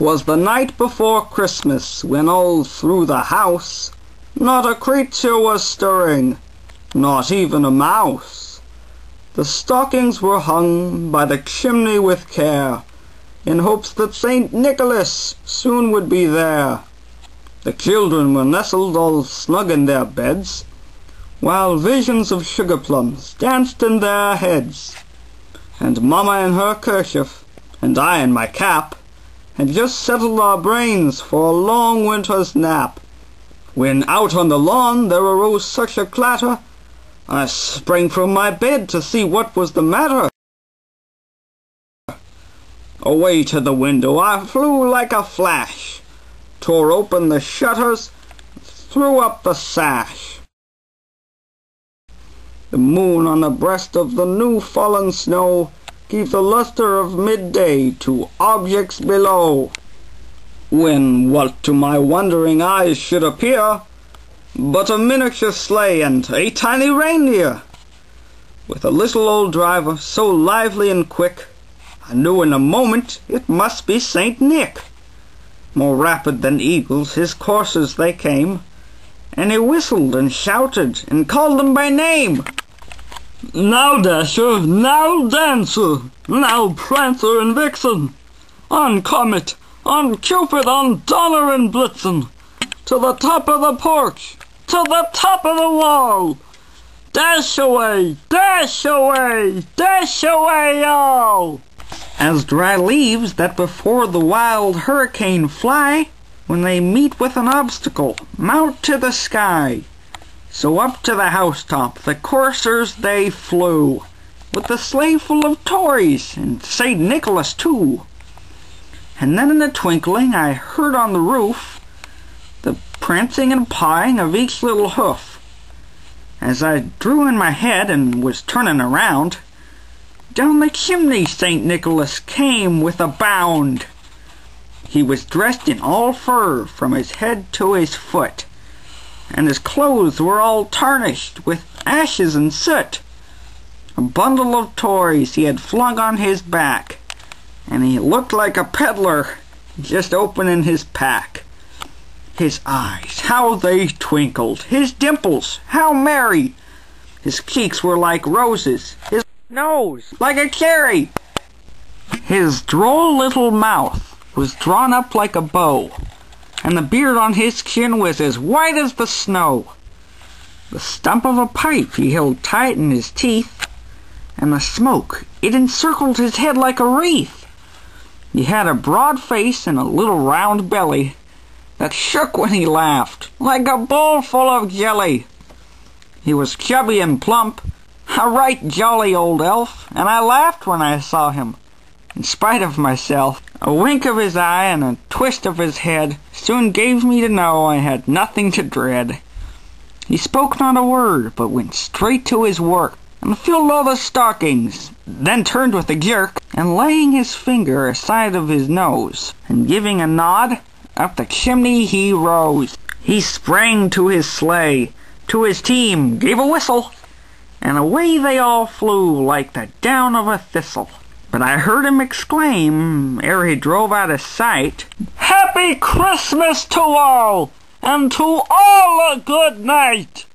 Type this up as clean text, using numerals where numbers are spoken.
'Twas the night before Christmas, when all through the house not a creature was stirring, not even a mouse. The stockings were hung by the chimney with care, in hopes that St. Nicholas soon would be there. The children were nestled all snug in their beds, while visions of sugar plums danced in their heads. And Mamma in her kerchief, and I in my cap, had just settled our brains for a long winter's nap, when out on the lawn there arose such a clatter, I sprang from my bed to see what was the matter. Away to the window I flew like a flash, tore open the shutters, threw up the sash. The moon on the breast of the new-fallen snow gave the lustre of midday to objects below, when what to my wondering eyes should appear but a miniature sleigh and a tiny reindeer, with a little old driver so lively and quick, I knew in a moment it must be Saint Nick. More rapid than eagles his coursers they came, and he whistled and shouted and called them by name. "Now Dasher, now Dancer, now Prancer and Vixen, on Comet, on Cupid, on Donner and Blitzen, to the top of the porch, to the top of the wall. Dash away, dash away, dash away all!" As dry leaves that before the wild hurricane fly, when they meet with an obstacle, mount to the sky, so up to the housetop the coursers they flew, with the sleigh full of toys, and St. Nicholas too. And then in a twinkling I heard on the roof the prancing and pawing of each little hoof. As I drew in my head and was turning around, down the chimney St. Nicholas came with a bound. He was dressed in all fur from his head to his foot, and his clothes were all tarnished with ashes and soot. A bundle of toys he had flung on his back, and he looked like a peddler just opening his pack. His eyes, how they twinkled! His dimples, how merry! His cheeks were like roses, his nose like a cherry. His droll little mouth was drawn up like a bow, and the beard on his chin was as white as the snow. The stump of a pipe he held tight in his teeth, and the smoke, it encircled his head like a wreath. He had a broad face and a little round belly that shook when he laughed, like a bowl full of jelly. He was chubby and plump, a right jolly old elf, and I laughed when I saw him, in spite of myself. A wink of his eye and a twist of his head soon gave me to know I had nothing to dread. He spoke not a word, but went straight to his work, and filled all the stockings, then turned with a jerk, and laying his finger aside of his nose, and giving a nod, up the chimney he rose. He sprang to his sleigh, to his team, gave a whistle, and away they all flew like the down of a thistle. But I heard him exclaim, ere he drove out of sight, "Happy Christmas to all, and to all a good night!"